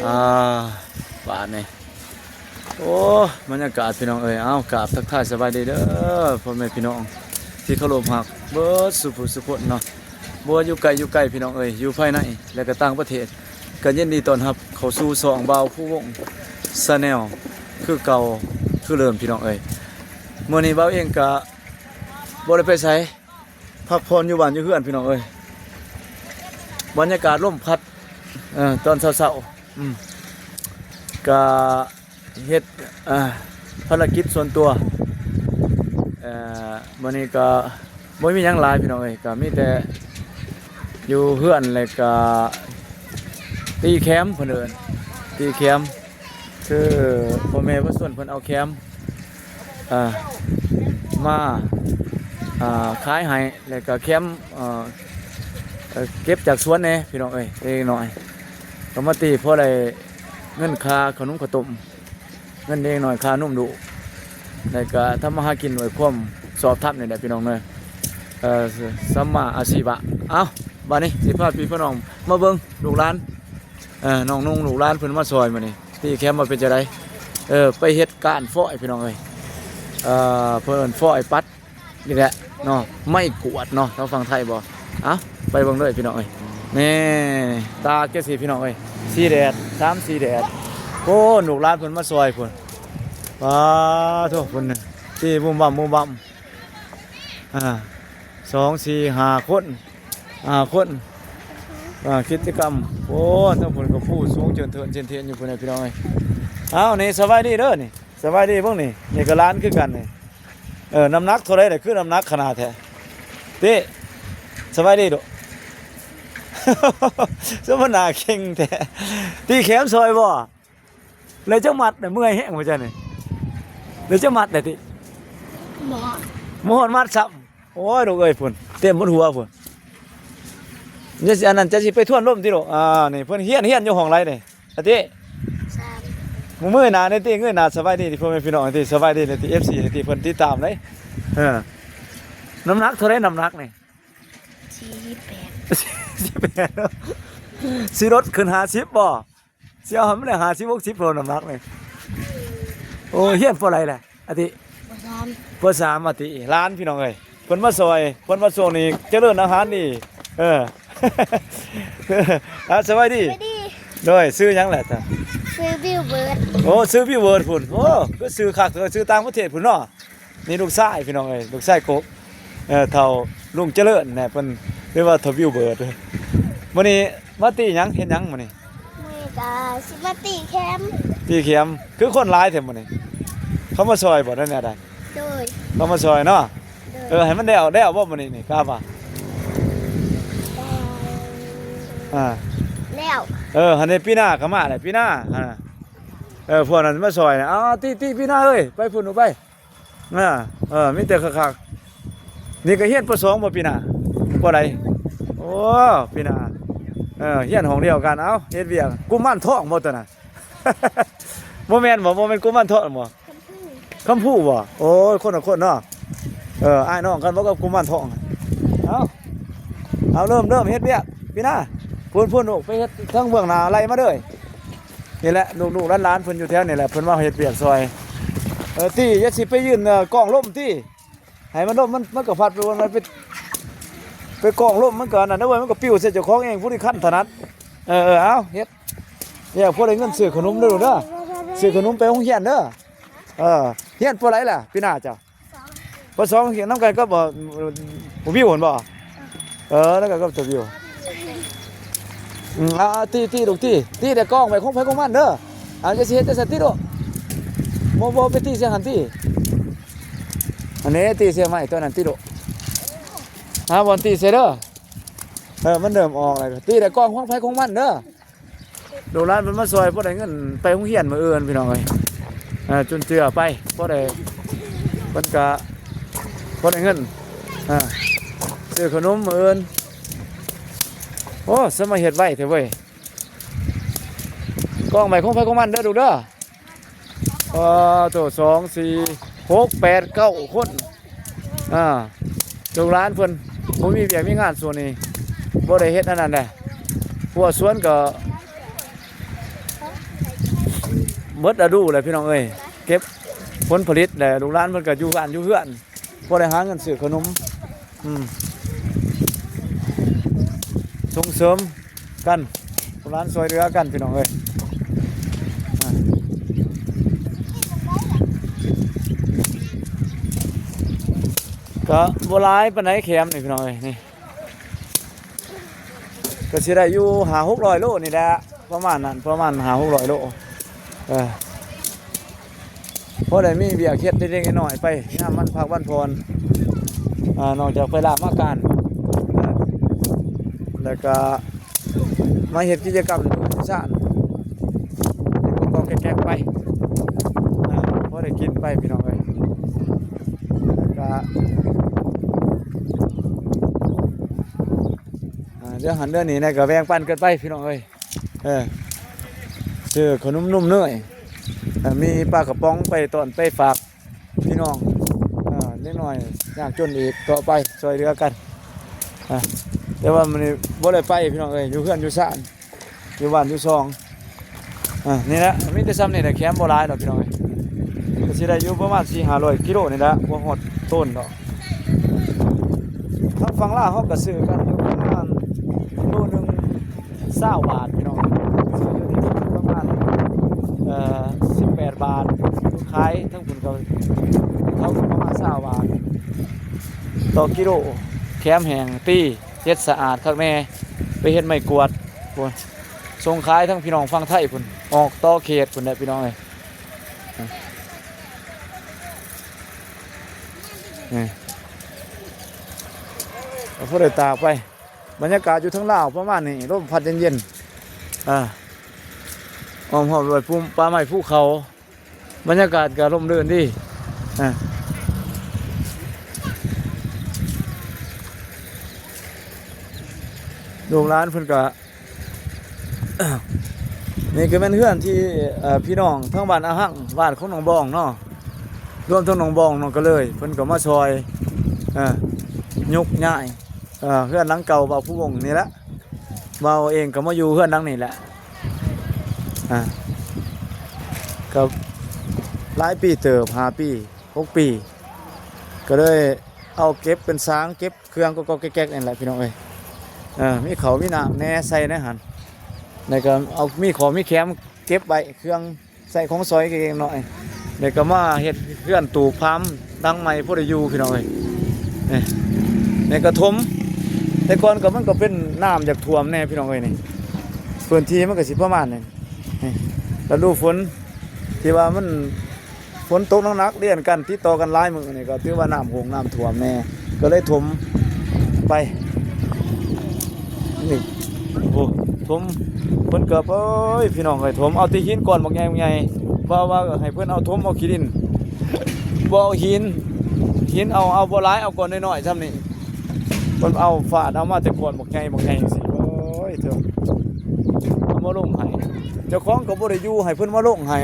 อ่าบาทนี่โอ้บรรยากาศพี่น้องเอ้ยเอ้ากราบทักทายสบายดีเด้อพ่อแม่พี่น้องที่เคารพรักเบิดสุภุสุคนเนาะบัวอยู่ไกลพี่น้องเอ้ยอยู่ภายในและก็ต่างประเทศก็ยินดีต้อนรับเข้าสู่2บ่าวผู้วงชาแนลคือเก่าคือเริ่มพี่น้องเอ้ยมื้อนี้บ่าวเองก็บ่ได้ไปไสพักผ่อนอยู่บ้านอยู่เฮือนพี่น้องเอ้ยบรรยากาศลมพัดตอนเช้าๆก็เฮ็ดภารกิจส่วนตัวมื้อนี้ก็บ่มีหยังหลายพี่น้องเอ้ยก็มีแต่อยู่เฮือนแล้วก็ตีแคมป์เพิ่นเอิ้นตีแคมป์คือพ่อแม่บ่ส่วนเพิ่นเอาแคมป์มาขายให้แล้วก็แคมป์เก็บจากสวนแหน่พี่น้องเอ้ยเล็กน้อยก็มาตีเพราะได้เงินค่าขนมข้าวต้มเงินเล็กน้อยค่านมดุแล้วก็ทำมาหากินไว้ความสอบทับนี่แหละพี่น้องเอ้ยสัมมาอาชีวะเอ้าบัดนี้สิพาพี่พี่น้องมาเบิ่งลูกหลานน้องนุ่งลูกหลานเพิ่นมาซอยมื้อนี้ที่แคมป์มาเป็นจังไดไปเฮ็ดการฟ้อยพี่น้องเอ้ยเพิ่นฟ้อยปัดนี่แหละเนาะไม่กวดเนาะทางฝั่งไทยบ่เอ้าไปเบิ่งเลยพี่น้องเอ้ยนี่ตาแก่สิพี่น้องเอ้ยสีแดด3สีแดดโอ้ลูกหลานเพิ่นมาซอยพุ่นว้าโธ่เพิ่นที่บุ้มบั่ม2 4 5คนคนกิจกรรมโอ้ทั้งพุ่นก็ผู้สูงเจินเทียนอยู่พุ่นน่ะพี่น้องเอ้ยเอ้านี่สบายดีเด้อนี่สบายดีพวกนี่นี่ก็ร้านคือกันนี่น้ำหนักเท่าไรเนี่ยคือน้ำหนักขนาดแท้ติสบายดีดุ สมนาเข่งแท้ตีแขมซอยบ่เลยจังหมัดเนี่ยเมื่อยแห้งบ่จ้ะนี่เลยจังหมัดได้ติหมอนมัดซ้ำโอ้ยลูกเอ้ยพุ่นเต็มบนหัวพุ่นนี่สิอันนั้นจะสิไปท่วนลมติลูกนี่เพิ่นเฮียนอยู่ห้องไรนี่อะติมื้อหน้านี่ติเงยหน้าสบายดีที่พ่อแม่พี่น้องที่สบายดีที่ FC ที่เพิ่นติดตามเลยน้ำหนักเท่าไรน้ำหนักนี่48สิรถขึ้น50บ่สิเอามันได้50 60โลน้ำหนักนี่โอ้เฮียนปอไรแหละอะติปอ3อะติร้านพี่น้องเอ้ยเพิ่นมาซอยเพิ่นมาส่งนี่เจริญอาหารนี่สบายดีด้วยซื้อหยังแหละจ้ะซื้อวิวเบิร์ดโอ้ซื้อพี่เวิร์ดพุ่นโอ้ก็ซื้อคักซื้อต่างประเทศพุ่นเนาะนี่ลูกชายพี่น้องเอ้ยลูกชายโกบเฒ่าลุงเจริญแน่เพิ่นเรียกว่าทวิวเบิร์ดมื้อนี้มาตีหยังเฮ็ดหยังมื้อนี้มื้อก็สิมาตีแคมป์ตีเข็มคือคนหลายแท้มื้อนี้เขามาซอยบ่ได้แน่ได้โดยเขามาซอยเนาะให้มันได้บ่มื้อนี้นี่กล้าป่ะแล้วหันในปีหน้าก็มาแหละปีหน้าพวกนั้นมาซอยนะตีปีหน้าเอ้ยไปพุ่นหนูไปมีแต่คักๆนี่ก็เฮียนป.2บ่ปีหน้าป.ใดโอ้ปีหน้าเฮียนห้องเดียวกันเอ้าเฮ็ดเวียกกุมารทองบ่ตัวน่ะ บ่แม่นกุมารทองบ่คำพูบ่โอ้ยคนละคนเนาะอ้ายน้องกันบ่กับกุมารทองเอาเริ่มเฮ็ดเวียกปีหน้าพุ่นลูกไปเฮ็ดทั้งเบื้องหน้าไล่มาเด้อนี่แหละลูกๆหลานๆเพิ่นอยู่แถวนี่แหละเพิ่นมาเฮ็ดเวียกซอยติอย่าสิไปยืนกล้องล่มติให้มันล่มมันก็พัดไปวนมันไปกล้องล่มมันก็นั่นนะเว้ยมันก็ปิ้วใส่เจ้าของเองผู้ที่คั่นถนัดเอาเฮ็ดอยากพอได้เงินซื้อขนมเด้อลูกเด้อซื้อขนมไปโรงเรียนเด้อเรียนปอไหนล่ะปีหน้าจ้ะป.2เรียนนำกันก็บ่วิวเห็นบ่แล้วก็ตัววิวตีลูกตีแต่กล้องไปของไผของมันเด้อจะสิเฮ็ดจังซั่นติลูกบ่ไปตีเสียงหันติอันนี้ตีเสียงใหม่ตัวนั้นติลูกบ่ตีเสียเด้อมันเริ่มออกแล้วตีแต่กล้องของไผของมันเด้อลูกหลานมันมาซอยบ่ได้เงินไปโรงเรียนมื้ออื่นพี่น้องเอ้ยจนเจือไปบ่ได้เพิ่นก็บ่ได้เงินซื้อขนมมื้ออื่นโอ้สมัยเฮ็ดไว้เถอะเว้ยกล้องใหม่ของไผของมันเด้อลูกเด้อตัว2 4 6 8 9คนลูกหลานเพิ่นบ่มีเวียกมีงานส่วนนี้บ่ได้เฮ็ดอันนั้นแหละพวกสวนก็ เบิดฤดูเลยพี่น้องเอ้ยเก็บผลผลิตแหละลูกหลานเพิ่นก็อยู่บ้านอยู่เฮือนบ่ได้หาเงินซื้อขนมส่งเสริมกันลูกหลานช่วยเหลือกันพี่น้องเอ้ยก็บ่หลายปานใดแคมนี่พี่น้องเอ้ยนี่ก็สิได้อยู่5-600 โลนี่แหละประมาณนั้นประมาณ5-600 โลพอได้มีเบียร์เฮ็ดเล็กๆน้อยๆไปยามมันพักวันพรนอกจากไปลาบมาการแล้วก็มาเฮ็ดกิจกรรมอยู่ซ่านก็แก๊กๆไปพอได้กินไปพี่น้องเอ้ยก็เดี๋ยวหันเดือนนี้นะก็แบ่งปันกันไปพี่น้องเอ้ยซื้อขนมนุ่มเนยมีปลากระป๋องไปต้อนไปฝากพี่น้องเล็กน้อยยากจนอีกต่อไปช่วยเหลือกันแต่ว่ามันบ่ได้ไปพี่น้องเอ้ยอยู่เพื่อนอยู่ซ่านอยู่บ้านอยู่ซองนี่นะมีแต่ซ้ำนี่แหละแคมป์บ่หลายดอกพี่น้องเอ้ยก็สิได้อยู่ประมาณ 400-500 กิโลนี่ละบ่ฮอดต้นดอกทางฝั่งลาวเฮาก็ซื้อกันอยู่ประมาณโลนึง20 บาทพี่น้องซื้ออยู่ที่ประมาณ18 บาทขายทั้งผลก็เขาประมาณ20 บาทต่อกิโลแคมแห้งตีเฮ็ดสะอาดคักแน่ไปเฮ็ดไม้กวาดพุ่นส่งขายทั้งพี่น้องฝั่งไทยพุ่นออกต่อเขตพุ่นได้พี่น้องเอ้ยนี่เอาพอได้ตากไปบรรยากาศอยู่ทั้งลาวประมาณนี้ลมพัดเย็นๆหอมๆด้วยพุ่มป่าไม้ภูเขาบรรยากาศก็ร่มรื่นดีลูกหลานเพิ่นก็ นี่ก็เป็นเพื่อนที่พี่น้องทั้งบ้านอาหังบ้านของหนองบองเนาะรวมทั้งหนองบองน้องก็เลยเพิ่นก็มาซอยยกย้ายเพื่อนหลังเก่าเบาผู้วงนี่แหละเบาเองก็มาอยู่เพื่อนหลังนี่แหละก็หลายปีเติบ5 ปี6 ปีก็เลยเอาเก็บเป็นสางเก็บเครื่องก็แก๊กๆนี่แหละพี่น้องเอ้ยมีเขามีน้ำแน่ใส่ในหันในก็เอามีของมีแคมเก็บใบเครื่องใส่ของซอยเองหน่อยในก็มาเฮ็ดเพื่อนตูพามดังใหม่พอได้อยู่พี่น้องเอ้ยในกระทมแต่ก่อนก็มันก็เป็นน้ำจากท่วมแน่พี่น้องเอ้ยนี่พื้นที่มันก็สิประมาณนี้แล้วดูฝนที่ว่ามันฝนตกหนักๆเรียนกันที่ต่อกันหลายมื้อนี่ก็ถือว่าน้ำโขงน้ำท่วมแน่ก็เลยถมไปนี่โอ้ถมเพิ่นเกือบพี่น้องเอ้ยถมเอาที่หินก่อนบักใหญ่ว่าให้เพิ่นเอาถมเอาขี้ดินบ่เอาหินเอาบ่หลายเอาก่อนน้อยๆซ้ำนี่เพิ่นเอาฝาดเอามาแต่ก่อนบักใหญ่จังซี่เถอะเอามาลงให้เจ้าของก็บ่ได้อยู่ให้เพิ่นมาลงให้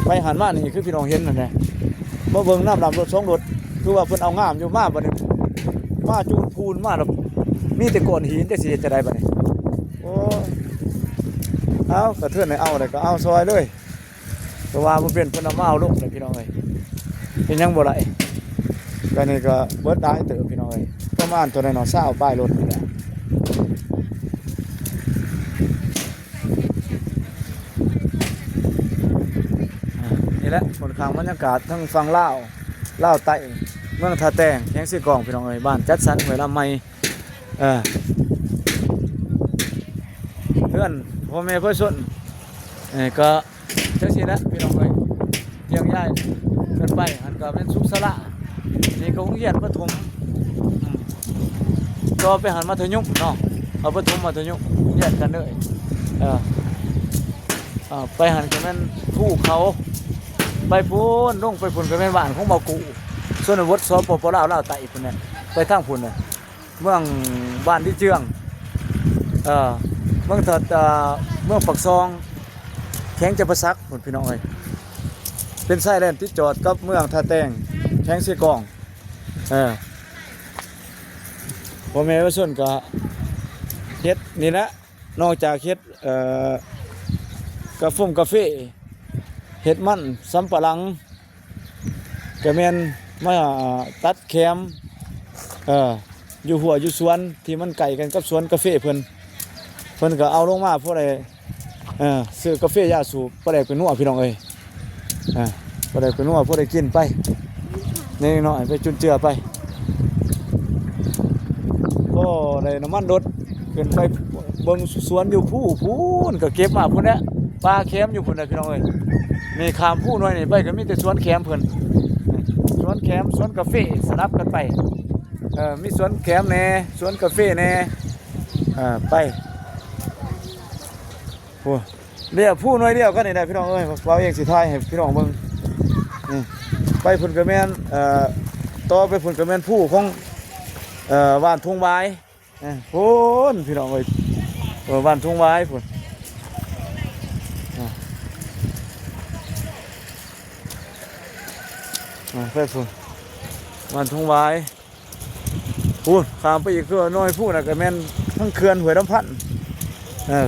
ไปหันมานี่คือพี่น้องเห็นนั่นแหละบ่เบิ่งน้ำดำรถ2 รถคือว่าเพิ่นเอางามอยู่มาบัดนี้มาจูนพูนมาแล้วมีแต่ก้อนหินจังสิเฮ็ดจะได้บัดนี้โอ้เอากระเทือนให้เอาเลยก็เอาซอยเลยเพราะว่าบ่เป็นเพิ่นเอามาเอาลงเลยพี่น้องเอ้ยเป็นยังบ่ได้ก็นี่ก็เบิดได้เติบพี่น้องเอ้ยประมาณตัวน้อยๆ20ป้ายรถนี่แหละนี่แหละผลข้างบรรยากาศทั้งฝั่งลาวใต้เมืองท่าแตงแข้งซี่กองพี่น้องเอ้ยบ้านจัดสรรห้วยลำไมเพื่อนพ่อแม่เพื่อนส่วนก็เจ้าสินะพี่น้องเอ้ยเลี้ยงย่ายกันไปอันก็เป็นสุขสละนี่ก็โรงเรียนประถมก็ไปหันมัธยมเนาะเอาประถมมัธยมเรียนกันเลยไปหันกันนั้นภูเขาไปพูนลงไปพูนกันเป็นบ้านของเบากูส่วนวัดสปปลาวไต่พูนเนี่ยไปทางพูนเนี่ยเมืองบ้านที่เจืองเมืองถัดเมืองปักซองแข้งจะประซักพูนพี่น้องเอ้ยเป็นไส้แลนที่จอดกับเมืองท่าแตงแข้งเสียกองพ่อแม่ว่าส่วนก็เฮ็ดนี่แหละนอกจากเฮ็ด กาแฟเฮ็ดมันสำปะหลังก็แม่นมาตัดแคมอยู่หัวอยู่สวนที่มันไกลกันกับสวนกาแฟเพิ่นก็เอาลงมาพวกใดซื้อกาแฟยาสูบบ่ได้เป็นนัวพี่น้องเอ้ยบ่ได้เป็นนัวพวกใดกินไปนิดหน่อยไปจุนเจือไปก็ได้น้ำมันรถขึ้นไปเบิ่งสวนอยู่พูนก็เก็บมาพุ่นแหละปลาแคมอยู่พุ่นน่ะพี่น้องเอ้ยนี่ข้ามผู้น้อยนี่ไปก็มีแต่สวนแคมเพิ่นสวนแคมสวนกาแฟสลับกันไปมีสวนแคมแน่สวนกาแฟแน่ไปโอ้เดี๋ยวผู้น้อยเดียวกันนี่นะพี่น้องเอ้ยเราเองสิทายให้พี่น้องเบิ่งนี่ไปพุ่นก็แม่นต่อไปพุ่นก็แม่นผู้ของบ้านทุ่งไม้พุ่นพี่น้องเอ้ยบ้านทุ่งไม้พุ่นไปพุ่นบ้านทุ่งไม้พุ่นข้ามไปอีกตัวน้อยพุ่นน่ะก็แม่นทั้งเขื่อนห้วยลำพันธ์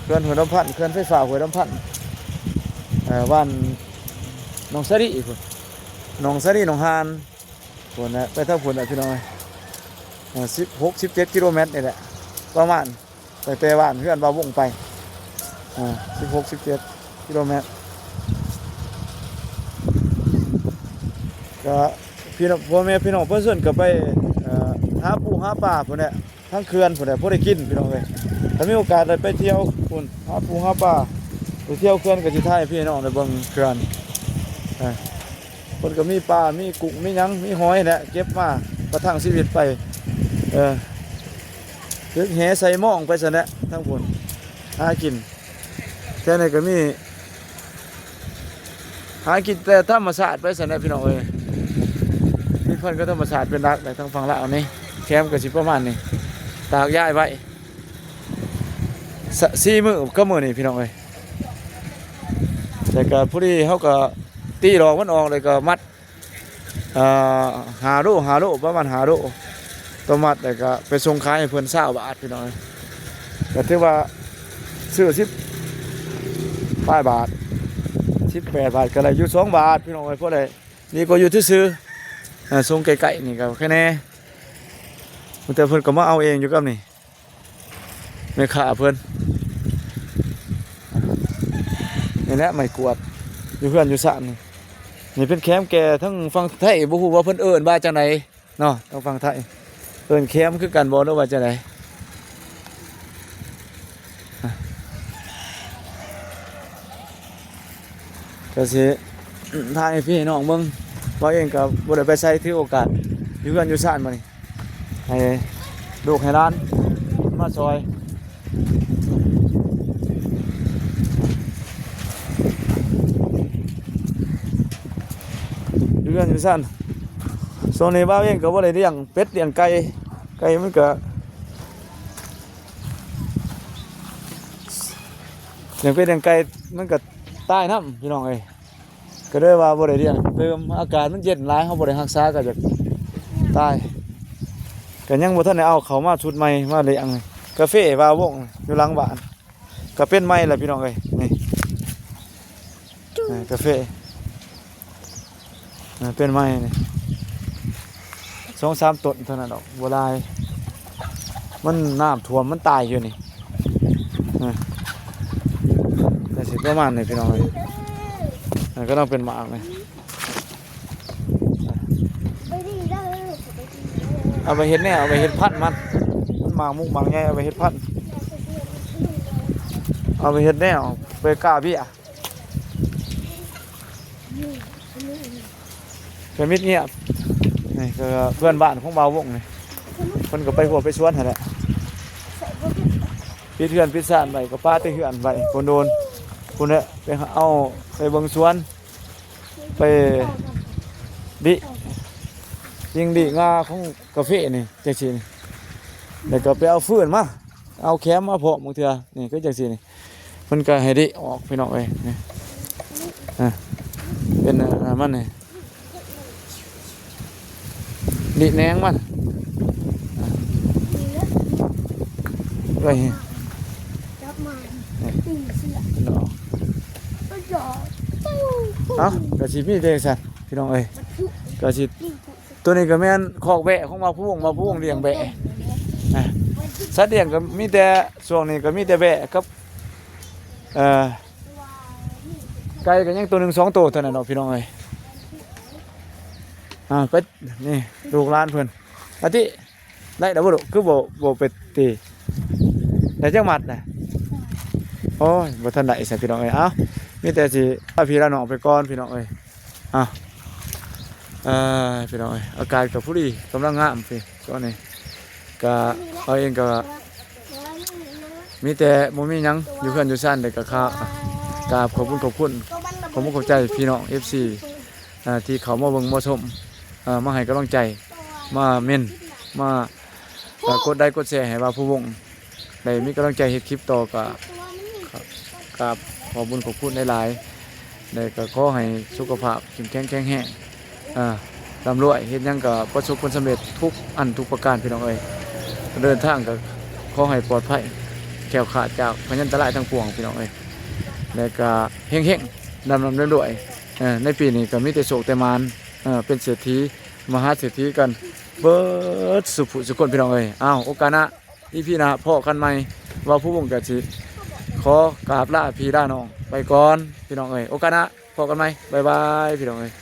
เขื่อนห้วยลำพันธ์เขื่อนไฟฟ้าห้วยลำพันธ์บ้านหนองสะดิพุ่นหนองสะดิหนองหานพุ่นน่ะไปทางพุ่นน่ะพี่น้องเอ้ย16-17 กิโลเมตรนี่แหละประมาณแต่บ้านเพื่อนบ่าววงไป16-17 กิโลเมตรก็พี่น้องพ่อแม่พี่น้องเพื่อนส่วนก็ไปหาปูหาปลาพุ่นแหละทั้งเขื่อนพุ่นแหละพอได้กินพี่น้องเลยถ้ามีโอกาสได้ไปเที่ยวพุ่นหาปูหาปลาไปเที่ยวเขื่อนก็สิท้ายพี่น้องได้เบิ่งเขื่อนเพิ่นก็มีปลามีกุ้งมีหยังมีหอยแหละเก็บมาประทังชีวิตไปลึกแหใส่หม้องไปซะแหละทั้งพุ่นหากินแค่นี้ก็มีหากินแต่ธรรมชาติไปซะแหละพี่น้องเอ้ยนี่เพิ่นก็ธรรมชาติเป็นหลักแต่ทางฝั่งลาวนี่แคมป์ก็สิประมาณนี้ตากย้ายไว้4 มื้อก็มื้อนี้พี่น้องเอ้ยแต่ก็ผู้ที่เฮาก็ตีดอกมันออกเลยก็มัด5 โลประมาณ5 โลตัวมัดแล้วก็ไปส่งขายให้เพิ่น20 บาทพี่น้องเอ้ยก็ถือว่าซื้อ10 บาท18 บาทก็ได้อยู่2 บาทพี่น้องเอ้ยเพราะได้นี่ก็อยู่ซื่อๆส่งไกลๆนี่ก็แค่แน่แต่เพิ่นก็มาเอาเองอยู่กับนี่แม่ค้าเพิ่นนี่แหละไม่กวดอยู่เพื่อนอยู่สระนี่เป็นแคมป์แก่ทั้งฝั่งไทยบ่ฮู้ว่าเพิ่นเอิ้นว่าจังไดเนาะทางฝั่งไทยเอิ้นแคมป์คือกันบ่หรือว่าจังไดก็สิทายให้พี่น้องเบิ่งว่าเองก็บ่ได้ไปใช้ถือโอกาสอยู่เพื่อนอยู่สระมานี่ให้ลูกให้ร้านมาซอยอยู่เพื่อนอยู่สั่นโซนนี้บ้าเองก็บ่ได้เลี้ยงเป็ดเลี้ยงไก่มันก็เลี้ยงเป็ดเลี้ยงไก่มันก็ตายน้ำพี่น้องเอ้ยก็เลยว่าบ่ได้เลี้ยงเติมอากาศมันเย็นหลายเฮาบ่ได้รักษาก็จะตายก็ยังบ่ทันได้เอาเขามาชุดใหม่มาเลี้ยงกาแฟวาวงอยู่หลังบ้านก็เป็นไม้แหละพี่น้องเอ้ยนี่กาแฟเป็นไม้นี่2-3 ต้นเท่านั้นดอกบ่หลายมันน้ำท่วมมันตายอยู่นี่แต่สิประมาณนี้พี่น้องเอ้ยก็ต้องเป็นหมากเลยเอาไปเฮ็ดแน่เอาไปเฮ็ดพันธุ์มันหมากมุกหมากใหญ่เอาไปเฮ็ดพันธุ์เอาไปเฮ็ดแน่ไปกล้าเบี้ยเป็นมิตรเงียบนี่ก็เพื่อนบ้านของบ่าววงนี่เพิ่นก็ไปหัวไปสวนหั่นแหละปิดเฮือนปิดซ่านไว้ก็ป้าแต่เฮือนไว้คนโดนคนเนี่ยไปเอาไปเบิ่งสวนไปดิยิงดิงาของกาแฟนี่จังซี่นี่แล้วก็ไปเอาฟืนมาเอาแคมมาเพาะบางเทื่อนี่ก็จังซี่นี่มันก็ให้ดิออกพี่น้องเอ้ยนี่เป็นมันนี่ดิแหนงมันไว้ จับมาตีเสือ ดอก จอด เอ้าก็สิมีเด้ซั่นพี่น้องเอ้ยก็สิตัวนี้ก็แม่นคอกแบะของมาผู้วงเลี้ยงแบะนะสัตว์เลี้ยงก็มีแต่ช่วงนี้ก็มีแต่แบะกับไก่ก็ยังตัวหนึง2ตัวเท่านั้นเนาะพี่น้องเอ้ยก็นี่ลูกหลานเพิ่นอาทิได้ดอกบ่ลูกคือบ่ไปตีได้จังหมัดน่ะโอ้ยบ่ทันได้ซะพี่น้องเอ้ยเอ้ามีแต่สิพาพี่ละน้องไปก่อนพี่น้องเอ้ยพี่น้องเอ้ยอากาศก็ผู้ดีกำลังงามพี่ตอนนี้ก็เอาเองก็มีแต่บ่มีหยังอยู่เพื่อนอยู่ซ่านแต่ก็กราบขอบคุณขอบคุณใจพี่น้อง FC ที่เขามาเบิ่งมาชมมาให้กำลังใจมาเม่นมากดไลค์กดแชร์ให้ว่าผู้วงได้มีกำลังใจเฮ็ดคลิปต่อก็กราบขอบคุณขอบคุณหลายๆได้ก็ขอให้สุขภาพเข้มแข็งแข็งแรงร่ำรวยเฮ็ดหยังก็ประสบผลสำเร็จทุกอันทุกประการพี่น้องเอ้ยเดินทางก็ขอให้ปลอดภัยแคล้วคลาดจากพยันตรายทั้งปวงพี่น้องเอ้ยแล้วก็เฮงๆดำรวยในปีนี้ก็มีแต่โชคแต่มานเป็นเศรษฐีมหาเศรษฐีกันเบิดสุขคนพี่น้องเอ้ยอ้าวโอกาสหน้าอีพี่นะพ่อกันใหม่ว่าผู้วงกะสิขอกราบลาพี่ลาน้องไปก่อนพี่น้องเอ้ยโอกาสหน้าพ่อกันใหม่บ๊ายบายพี่น้องเอ้ย